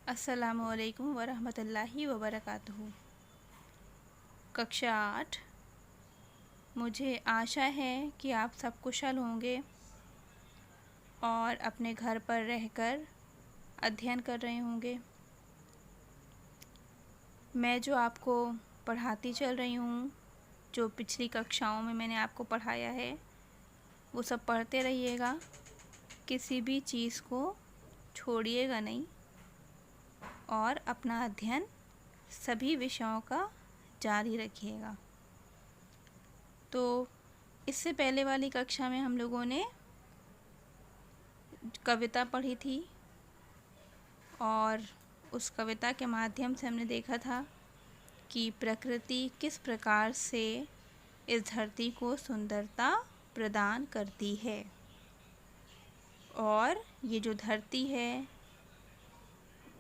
अस्सलामुअलैकुम वरहमतुल्लाहि वबरकातुहू। कक्षा 8। मुझे आशा है कि आप सब कुशल होंगे और अपने घर पर रहकर अध्ययन कर रहे होंगे। मैं जो आपको पढ़ाती चल रही हूँ, जो पिछली कक्षाओं में मैंने आपको पढ़ाया है, वो सब पढ़ते रहिएगा। किसी भी चीज़ को छोड़िएगा नहीं और अपना अध्ययन सभी विषयों का जारी रखिएगा। तो इससे पहले वाली कक्षा में हम लोगों ने कविता पढ़ी थी और उस कविता के माध्यम से हमने देखा था कि प्रकृति किस प्रकार से इस धरती को सुंदरता प्रदान करती है। और ये जो धरती है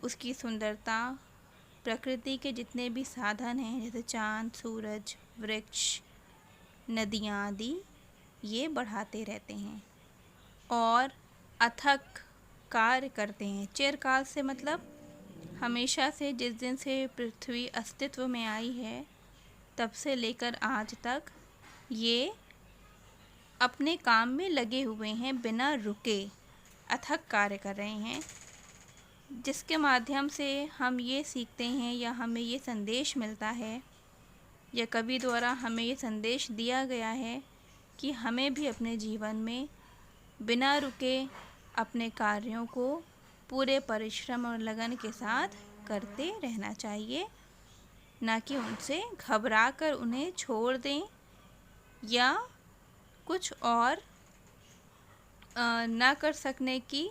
उसकी सुंदरता प्रकृति के जितने भी साधन हैं, जैसे चाँद, सूरज, वृक्ष, नदियाँ आदि, ये बढ़ाते रहते हैं और अथक कार्य करते हैं। चिरकाल से मतलब हमेशा से, जिस दिन से पृथ्वी अस्तित्व में आई है तब से लेकर आज तक ये अपने काम में लगे हुए हैं, बिना रुके अथक कार्य कर रहे हैं, जिसके माध्यम से हम ये सीखते हैं या हमें ये संदेश मिलता है या कवि द्वारा हमें ये संदेश दिया गया है कि हमें भी अपने जीवन में बिना रुके अपने कार्यों को पूरे परिश्रम और लगन के साथ करते रहना चाहिए, ना कि उनसे घबराकर उन्हें छोड़ दें या कुछ और ना कर सकने की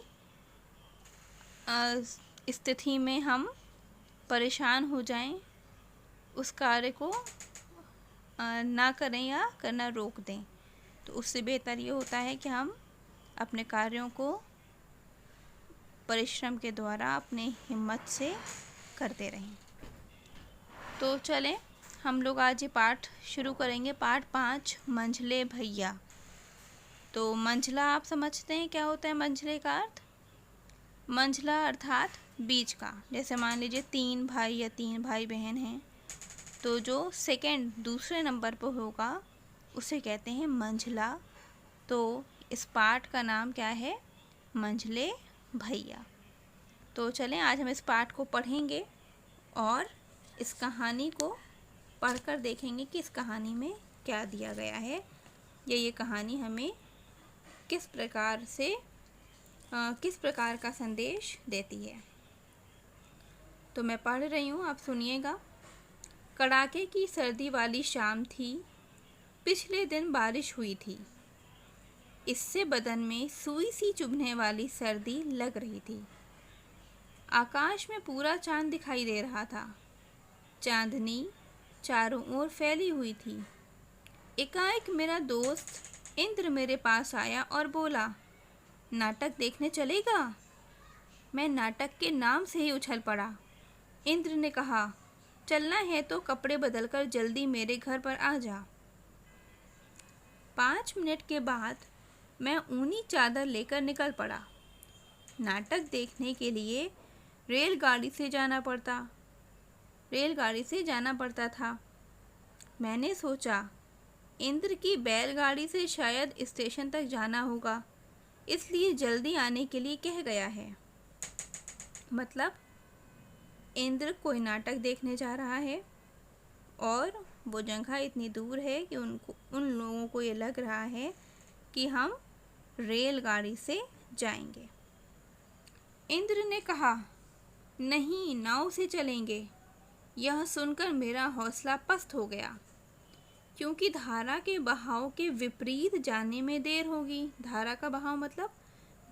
स्थिति में हम परेशान हो जाएं, उस कार्य को ना करें या करना रोक दें। तो उससे बेहतर ये होता है कि हम अपने कार्यों को परिश्रम के द्वारा अपने हिम्मत से करते रहें। तो चलें, हम लोग आज ये पाठ शुरू करेंगे। पाठ 5, मंझले भैया। तो मंझला आप समझते हैं क्या होता है मंझले का अर्थ? मंझला अर्थात बीच का। जैसे मान लीजिए 3 भाई या 3 भाई बहन हैं, तो जो सेकंड दूसरे नंबर पर होगा उसे कहते हैं मंझला। तो इस पाठ का नाम क्या है? मंझले भैया। तो चलें, आज हम इस पाठ को पढ़ेंगे और इस कहानी को पढ़कर देखेंगे कि इस कहानी में क्या दिया गया है या ये कहानी हमें किस प्रकार का संदेश देती है। तो मैं पढ़ रही हूँ, आप सुनिएगा। कड़ाके की सर्दी वाली शाम थी। पिछले दिन बारिश हुई थी। इससे बदन में सुई सी चुभने वाली सर्दी लग रही थी। आकाश में पूरा चांद दिखाई दे रहा था। चांदनी चारों ओर फैली हुई थी। एकाएक मेरा दोस्त इंद्र मेरे पास आया और बोला, नाटक देखने चलेगा? मैं नाटक के नाम से ही उछल पड़ा। इंद्र ने कहा, चलना है तो कपड़े बदलकर जल्दी मेरे घर पर आ जा। 5 मिनट के बाद मैं ऊनी चादर लेकर निकल पड़ा। नाटक देखने के लिए रेलगाड़ी से जाना पड़ता था। मैंने सोचा इंद्र की बैलगाड़ी से शायद स्टेशन तक जाना होगा, इसलिए जल्दी आने के लिए कह गया है। मतलब इंद्र कोई नाटक देखने जा रहा है और वो जगह इतनी दूर है कि उन लोगों को ये लग रहा है कि हम रेलगाड़ी से जाएंगे। इंद्र ने कहा, नहीं, नाव से चलेंगे। यह सुनकर मेरा हौसला पस्त हो गया, क्योंकि धारा के बहाव के विपरीत जाने में देर होगी। धारा का बहाव मतलब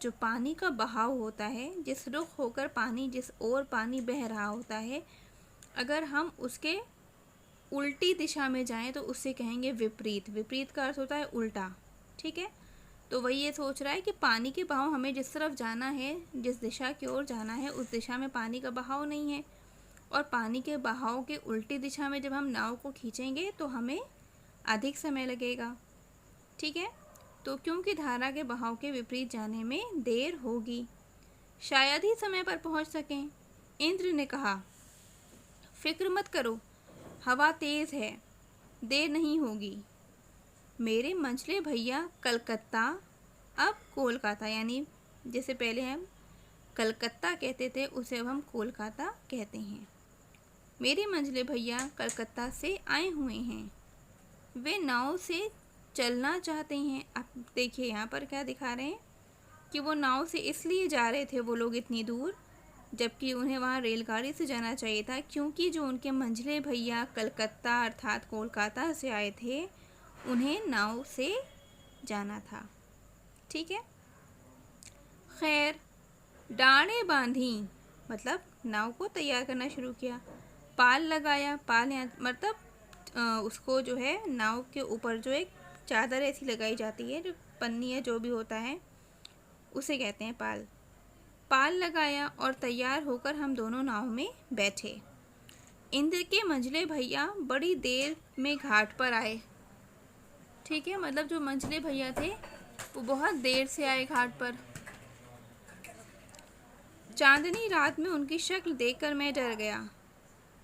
जो पानी का बहाव होता है, जिस रुख होकर पानी, जिस ओर पानी बह रहा होता है, अगर हम उसके उल्टी दिशा में जाएं तो उससे कहेंगे विपरीत। विपरीत का अर्थ होता है उल्टा, ठीक है। तो वही ये सोच रहा है कि पानी के बहाव, हमें जिस तरफ जाना है, जिस दिशा की ओर जाना है, उस दिशा में पानी का बहाव नहीं है, और पानी के बहाव के उल्टी दिशा में जब हम नाव को खींचेंगे तो हमें अधिक समय लगेगा, ठीक है। तो क्योंकि धारा के बहाव के विपरीत जाने में देर होगी, शायद ही समय पर पहुंच सकें, इंद्र ने कहा, फिक्र मत करो, हवा तेज है, देर नहीं होगी। मेरे मंझले भैया कलकत्ता, अब कोलकाता, यानी जैसे पहले हम कलकत्ता कहते थे उसे अब हम कोलकाता कहते हैं। मेरे मंझले भैया कलकत्ता से आए हुए हैं, वे नाव से चलना चाहते हैं। अब देखिए यहाँ पर क्या दिखा रहे हैं कि वो नाव से इसलिए जा रहे थे वो लोग इतनी दूर, जबकि उन्हें वहाँ रेलगाड़ी से जाना चाहिए था, क्योंकि जो उनके मंझले भैया कलकत्ता अर्थात कोलकाता से आए थे उन्हें नाव से जाना था। ठीक है। खैर, डाँडें बांधी, मतलब नाव को तैयार करना शुरू किया। पाल लगाया, पाल मतलब उसको जो है नाव के ऊपर जो एक चादर ऐसी लगाई जाती है, जो पन्नी या जो भी होता है उसे कहते हैं पाल। पाल लगाया और तैयार होकर हम दोनों नाव में बैठे। इंद्र के मंझले भैया बड़ी देर में घाट पर आए। ठीक है, मतलब जो मंझले भैया थे वो बहुत देर से आए घाट पर। चांदनी रात में उनकी शक्ल देखकर मैं डर गया।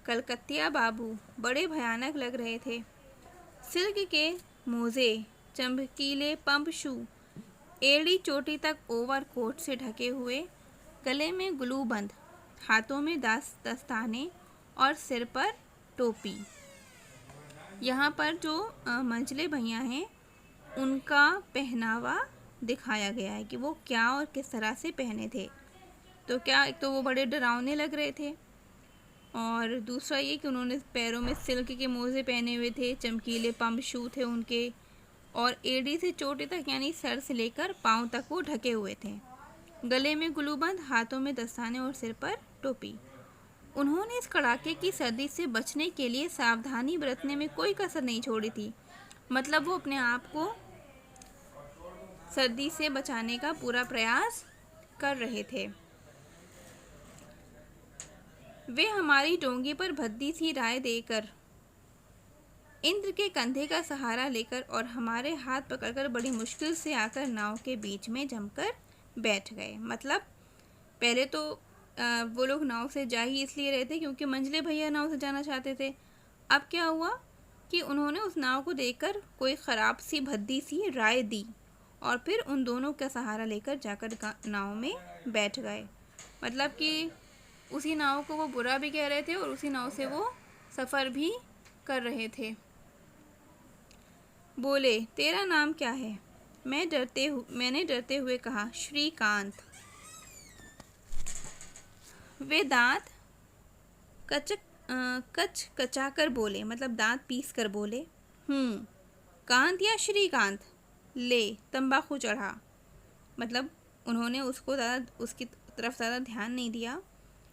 कलकत्तिया बाबू बड़े भयानक लग रहे थे। सिल्क के मोजे, चमकीले पंप शू, एड़ी चोटी तक ओवरकोट से ढके हुए, गले में ग्लूबंद, हाथों में दस्ताने और सिर पर टोपी। यहाँ पर जो मंझले भैया हैं उनका पहनावा दिखाया गया है कि वो क्या और किस तरह से पहने थे। तो क्या, एक तो वो बड़े डरावने लग रहे थे, और दूसरा ये कि उन्होंने पैरों में सिल्क के मोजे पहने हुए थे, चमकीले पंप शू थे उनके, और एड़ी से चोटी तक यानी सर से लेकर पाँव तक वो ढके हुए थे। गले में ग्लूबंद, हाथों में दस्ताने और सिर पर टोपी। उन्होंने इस कड़ाके की सर्दी से बचने के लिए सावधानी बरतने में कोई कसर नहीं छोड़ी थी। मतलब वो अपने आप को सर्दी से बचाने का पूरा प्रयास कर रहे थे। वे हमारी डोंगी पर भद्दी सी राय देकर, इंद्र के कंधे का सहारा लेकर और हमारे हाथ पकड़कर बड़ी मुश्किल से आकर नाव के बीच में जमकर बैठ गए। मतलब पहले तो वो लोग नाव से जा ही इसलिए रहे थे क्योंकि मंझले भैया नाव से जाना चाहते थे। अब क्या हुआ कि उन्होंने उस नाव को देखकर कोई ख़राब सी भद्दी सी राय दी और फिर उन दोनों का सहारा लेकर जाकर नाव में बैठ गए। मतलब कि उसी नाव को वो बुरा भी कह रहे थे और उसी नाव से वो सफ़र भी कर रहे थे। बोले, तेरा नाम क्या है? मैंने डरते हुए कहा, श्रीकांत। वे दांत कचाकर बोले, मतलब दांत पीस कर बोले, कांत या श्रीकांत, ले तंबाकू चढ़ा। मतलब उन्होंने उसकी तरफ ज़्यादा ध्यान नहीं दिया,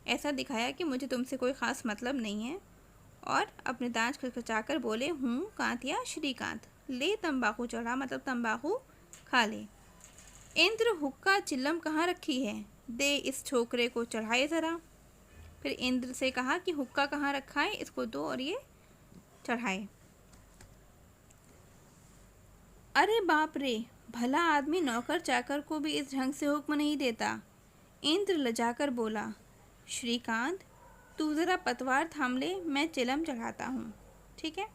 ऐसा दिखाया कि मुझे तुमसे कोई ख़ास मतलब नहीं है, और अपने दांत खचखचाकर बोले, कांत या श्रीकांत, ले तंबाकू चढ़ा, मतलब तंबाकू खा ले। इंद्र, हुक्का चिल्लम कहाँ रखी है? दे इस छोकरे को चढ़ाए ज़रा। फिर इंद्र से कहा कि हुक्का कहाँ रखा है, इसको दो और ये चढ़ाए। अरे बाप रे, भला आदमी नौकर चाकर को भी इस ढंग से हुक्म नहीं देता। इंद्र लजाकर बोला, श्रीकांत तू ज़रा पतवार थाम ले, मैं चिलम चढ़ाता हूँ। ठीक है।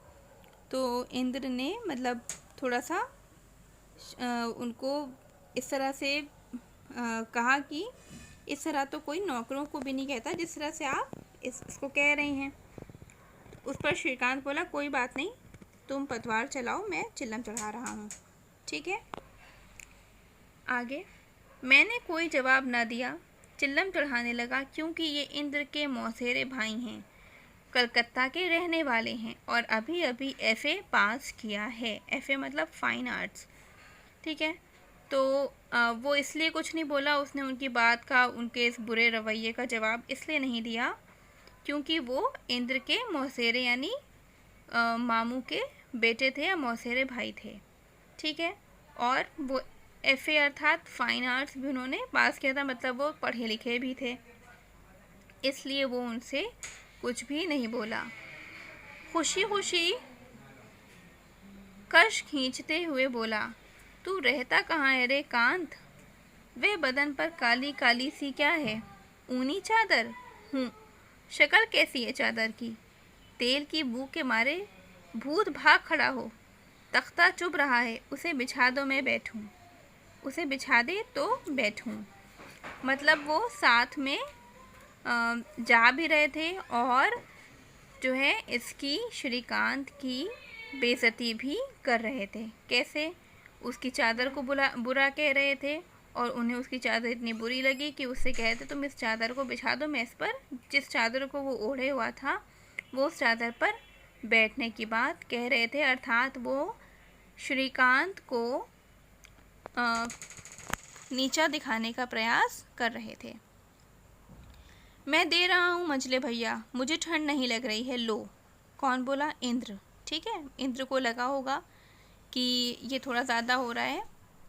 तो इंद्र ने मतलब थोड़ा सा उनको इस तरह से कहा कि इस तरह तो कोई नौकरों को भी नहीं कहता जिस तरह से आप इसको कह रहे हैं। उस पर श्रीकांत बोला, कोई बात नहीं, तुम पतवार चलाओ, मैं चिल्लम चढ़ा रहा हूँ। ठीक है। आगे मैंने कोई जवाब ना दिया, चिल्लम चढ़ाने लगा, क्योंकि ये इंद्र के मौसेरे भाई हैं, कलकत्ता के रहने वाले हैं और अभी अभी FA पास किया है। FA मतलब फ़ाइन आर्ट्स। ठीक है। तो वो इसलिए कुछ नहीं बोला, उसने उनकी बात का, उनके इस बुरे रवैये का जवाब इसलिए नहीं दिया क्योंकि वो इंद्र के मौसेरे यानी मामू के बेटे थे या मौसेरे भाई थे। ठीक है। और वो FA अर्थात फ़ाइन आर्ट्स भी उन्होंने पास किया था, मतलब वो पढ़े लिखे भी थे, इसलिए वो उनसे कुछ भी नहीं बोला। खुशी खुशी कश खींचते हुए बोला, तू रहता कहाँ है रे कांत? वे बदन पर काली काली सी क्या है? ऊनी चादर? हूँ। शक्ल कैसी है चादर की? तेल की बू के मारे भूत भाग खड़ा हो। तख्ता चुभ रहा है, उसे बिछा दो मैं बैठूं। उसे बिछा दे तो बैठूं। मतलब वो साथ में जा भी रहे थे और जो है इसकी श्रीकांत की बेइज्जती भी कर रहे थे। कैसे? उसकी चादर को बुरा कह रहे थे और उन्हें उसकी चादर इतनी बुरी लगी कि उससे कहते तुम इस चादर को बिछा दो, मैं इस पर, जिस चादर को वो ओढ़े हुआ था वो उस चादर पर बैठने की बात कह रहे थे। अर्थात वो श्रीकांत को नीचा दिखाने का प्रयास कर रहे थे। मैं दे रहा हूँ मंझले भैया, मुझे ठंड नहीं लग रही है, लो। कौन बोला? इंद्र। ठीक है, इंद्र को लगा होगा कि ये थोड़ा ज़्यादा हो रहा है,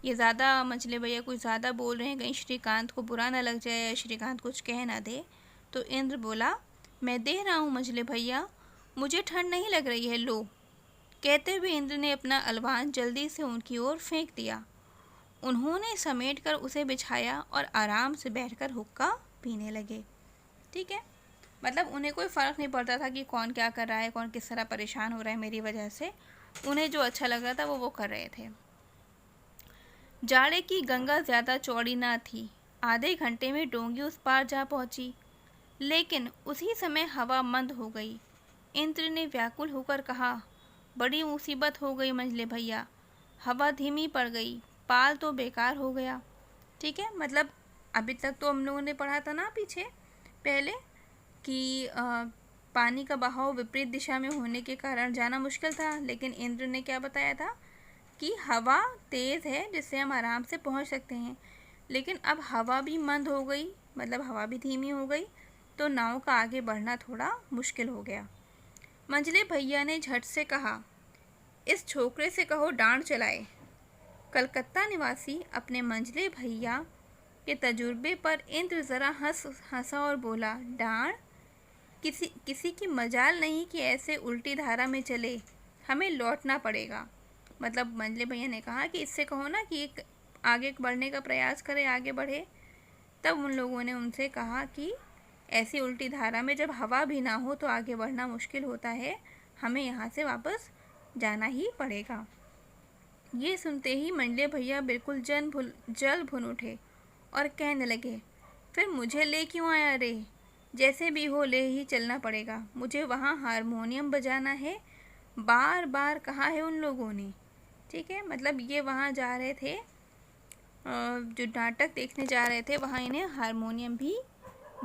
ये ज़्यादा मंझले भैया कुछ ज़्यादा बोल रहे हैं, कहीं श्रीकांत को बुरा ना लग जाए या श्रीकांत कुछ कह ना दे। तो इंद्र बोला, मैं दे रहा हूँ मंझले भैया, मुझे ठंड नहीं लग रही है, लो। कहते हुए इंद्र ने अपना अलवान जल्दी से उनकी ओर फेंक दिया। उन्होंने समेट कर उसे बिछाया और आराम से बैठकर हुक्का पीने लगे। ठीक है, मतलब उन्हें कोई फ़र्क नहीं पड़ता था कि कौन क्या कर रहा है, कौन किस तरह परेशान हो रहा है मेरी वजह से। उन्हें जो अच्छा लग रहा था वो कर रहे थे। जाड़े की गंगा ज़्यादा चौड़ी ना थी। आधे घंटे में डोंगी उस पार जा पहुंची, लेकिन उसी समय हवा मंद हो गई। इंद्र ने व्याकुल होकर कहा, बड़ी मुसीबत हो गई मंझले भैया, हवा धीमी पड़ गई, पाल तो बेकार हो गया। ठीक है, मतलब अभी तक तो हम लोगों ने पढ़ा था ना पीछे पहले कि पानी का बहाव विपरीत दिशा में होने के कारण जाना मुश्किल था, लेकिन इंद्र ने क्या बताया था कि हवा तेज़ है जिससे हम आराम से पहुंच सकते हैं। लेकिन अब हवा भी मंद हो गई, मतलब हवा भी धीमी हो गई, तो नाव का आगे बढ़ना थोड़ा मुश्किल हो गया। मंझले भैया ने झट से कहा, इस छोकरे से कहो डांड चलाए। कलकत्ता निवासी अपने मंझले भैया के तजुर्बे पर इंद्र ज़रा हंसा और बोला, डांड? किसी की मजाल नहीं कि ऐसे उल्टी धारा में चले, हमें लौटना पड़ेगा। मतलब मंझले भैया ने कहा कि इससे कहो ना कि एक आगे बढ़ने का प्रयास करे, आगे बढ़े। तब उन लोगों ने उनसे कहा कि ऐसी उल्टी धारा में जब हवा भी ना हो तो आगे बढ़ना मुश्किल होता है, हमें यहाँ से वापस जाना ही पड़ेगा। ये सुनते ही मंझले भैया बिल्कुल जल भुन उठे और कहने लगे, फिर मुझे ले क्यों आया रे? जैसे भी हो ले ही चलना पड़ेगा, मुझे वहाँ हारमोनियम बजाना है, बार बार कहा है उन लोगों ने। ठीक है, मतलब ये वहाँ जा रहे थे, जो नाटक देखने जा रहे थे, वहाँ इन्हें हारमोनियम भी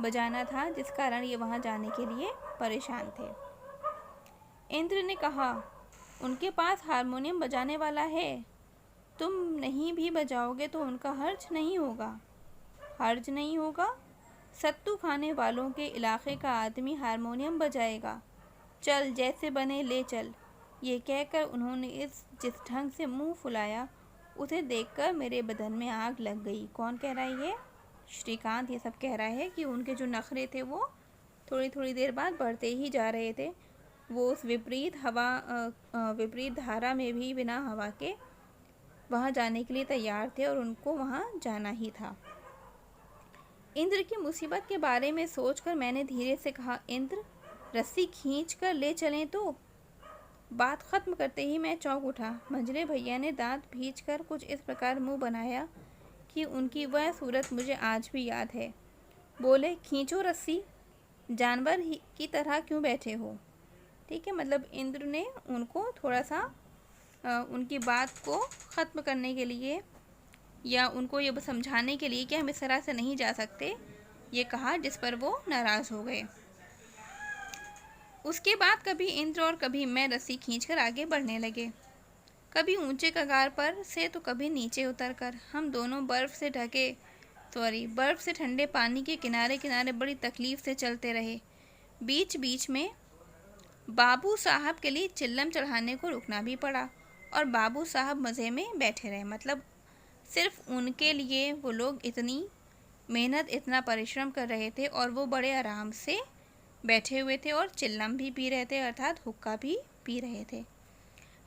बजाना था, जिस कारण ये वहाँ जाने के लिए परेशान थे। इंद्र ने कहा, उनके पास हारमोनियम बजाने वाला है, तुम नहीं भी बजाओगे तो उनका हर्ज नहीं होगा। हर्ज नहीं होगा? सत्तू खाने वालों के इलाके का आदमी हारमोनियम बजाएगा, चल जैसे बने ले चल। ये कहकर उन्होंने जिस ढंग से मुंह फुलाया, उसे देखकर मेरे बदन में आग लग गई। कौन कह रहा है? ये श्रीकांत ये सब कह रहा है कि उनके जो नखरे थे वो थोड़ी थोड़ी देर बाद बढ़ते ही जा रहे थे। वो उस विपरीत धारा में भी बिना हवा के वहाँ जाने के लिए तैयार थे और उनको वहाँ जाना ही था। इंद्र की मुसीबत के बारे में सोचकर मैंने धीरे से कहा, इंद्र रस्सी खींच कर ले चलें तो? बात खत्म करते ही मैं चौंक उठा। मंझले भैया ने दांत भींचकर कुछ इस प्रकार मुंह बनाया कि उनकी वह सूरत मुझे आज भी याद है। बोले, खींचो रस्सी, जानवर ही की तरह क्यों बैठे हो? ठीक है, मतलब इंद्र ने उनको थोड़ा सा उनकी बात को ख़त्म करने के लिए या उनको ये समझाने के लिए कि हम इस तरह से नहीं जा सकते, ये कहा, जिस पर वो नाराज़ हो गए। उसके बाद कभी इंद्र और कभी मैं रस्सी खींचकर आगे बढ़ने लगे, कभी ऊंचे कगार पर से तो कभी नीचे उतरकर। हम दोनों बर्फ़ से ठंडे पानी के किनारे किनारे बड़ी तकलीफ़ से चलते रहे। बीच बीच में बाबू साहब के लिए चिल्लम चढ़ाने को रुकना भी पड़ा और बाबू साहब मज़े में बैठे रहे। मतलब सिर्फ उनके लिए वो लोग इतनी मेहनत, इतना परिश्रम कर रहे थे और वो बड़े आराम से बैठे हुए थे और चिल्लम भी पी रहे थे, अर्थात हुक्का भी पी रहे थे।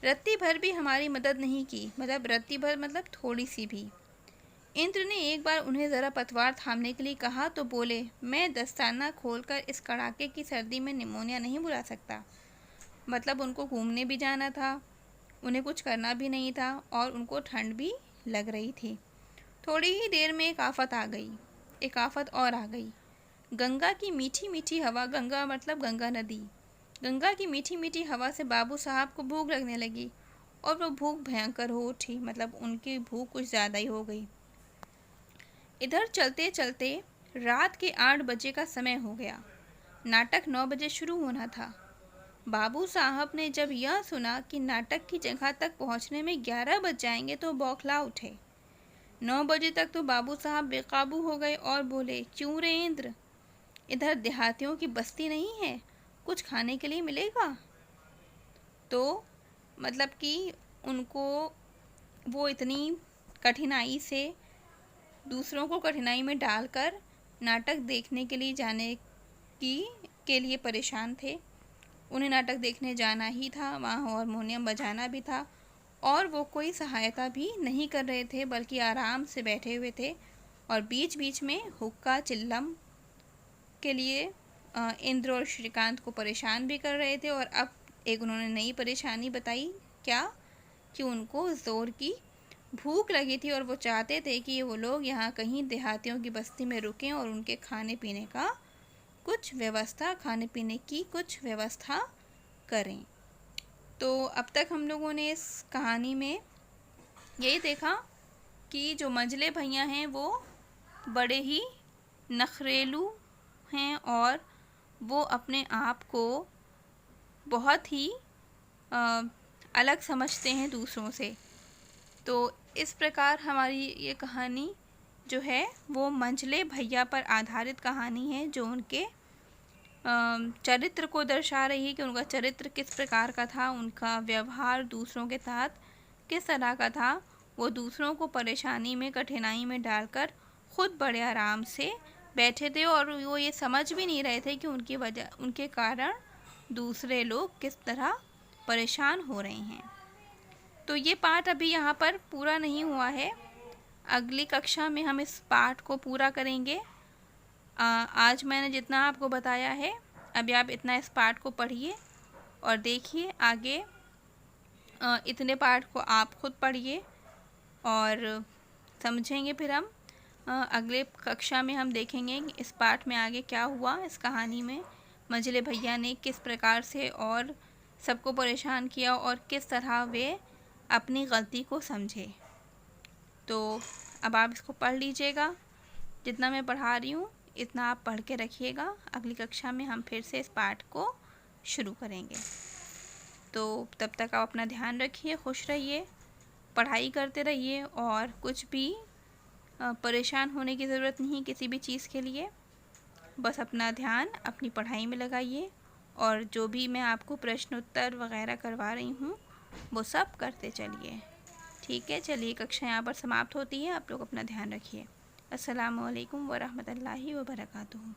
रत्ती भर भी हमारी मदद नहीं की, मतलब रत्ती भर मतलब थोड़ी सी भी। इंद्र ने एक बार उन्हें ज़रा पतवार थामने के लिए कहा तो बोले, मैं दस्ताना खोलकर इस कड़ाके की सर्दी में निमोनिया नहीं बुला सकता। मतलब उनको घूमने भी जाना था, उन्हें कुछ करना भी नहीं था और उनको ठंड भी लग रही थी। थोड़ी ही देर में एक आफत आ गई, एक आफत और आ गई। गंगा की मीठी मीठी हवा, गंगा मतलब गंगा नदी, गंगा की मीठी मीठी हवा से बाबू साहब को भूख लगने लगी और वो भूख भयंकर हो उठी। मतलब उनकी भूख कुछ ज़्यादा ही हो गई। इधर चलते चलते रात के 8 बजे का समय हो गया। नाटक 9 बजे शुरू होना था। बाबू साहब ने जब यह सुना कि नाटक की जगह तक पहुंचने में 11 बज जाएंगे तो बौखला उठे। 9 बजे तक तो बाबू साहब बेकाबू हो गए और बोले, क्यों रे इंद्र, इधर देहातियों की बस्ती नहीं है, कुछ खाने के लिए मिलेगा? तो मतलब कि उनको वो इतनी कठिनाई से, दूसरों को कठिनाई में डालकर नाटक देखने के लिए जाने के लिए परेशान थे। उन्हें नाटक देखने जाना ही था, वहाँ हारमोनियम बजाना भी था और वो कोई सहायता भी नहीं कर रहे थे, बल्कि आराम से बैठे हुए थे और बीच बीच में हुक्का चिल्लम के लिए इंद्र और श्रीकांत को परेशान भी कर रहे थे। और अब एक उन्होंने नई परेशानी बताई, क्या कि उनको ज़ोर की भूख लगी थी और वो चाहते थे कि वो लोग यहाँ कहीं देहातियों की बस्ती में रुकें और उनके खाने पीने का कुछ व्यवस्था, खाने पीने की कुछ व्यवस्था करें। तो अब तक हम लोगों ने इस कहानी में यही देखा कि जो मंझले भैया हैं वो बड़े ही नखरेलू हैं और वो अपने आप को बहुत ही अलग समझते हैं दूसरों से। तो इस प्रकार हमारी ये कहानी जो है वो मंझले भैया पर आधारित कहानी है, जो उनके चरित्र को दर्शा रही है कि उनका चरित्र किस प्रकार का था, उनका व्यवहार दूसरों के साथ किस तरह का था। वो दूसरों को परेशानी में, कठिनाई में डालकर खुद बड़े आराम से बैठे थे और वो ये समझ भी नहीं रहे थे कि उनकी वजह, उनके कारण दूसरे लोग किस तरह परेशान हो रहे हैं। तो ये पाठ अभी यहाँ पर पूरा नहीं हुआ है, अगली कक्षा में हम इस पाठ को पूरा करेंगे। आज मैंने जितना आपको बताया है, अभी आप इतना इस पाठ को पढ़िए और देखिए आगे इतने पाठ को आप खुद पढ़िए और समझेंगे। फिर हम अगले कक्षा में हम देखेंगे कि इस पाठ में आगे क्या हुआ, इस कहानी में मंझले भैया ने किस प्रकार से और सबको परेशान किया और किस तरह वे अपनी गलती को समझे। तो अब आप इसको पढ़ लीजिएगा, जितना मैं पढ़ा रही हूँ इतना आप पढ़ के रखिएगा। अगली कक्षा में हम फिर से इस पाठ को शुरू करेंगे। तो तब तक आप अपना ध्यान रखिए, खुश रहिए, पढ़ाई करते रहिए और कुछ भी परेशान होने की ज़रूरत नहीं किसी भी चीज़ के लिए। बस अपना ध्यान अपनी पढ़ाई में लगाइए और जो भी मैं आपको प्रश्न उत्तर वगैरह करवा रही हूँ वो सब करते चलिए। ठीक है, चलिए कक्षा यहाँ पर समाप्त होती है। आप लोग अपना ध्यान रखिए। अस्सलामु अलैकुम वरहमतुल्लाहि वबरकातुहू।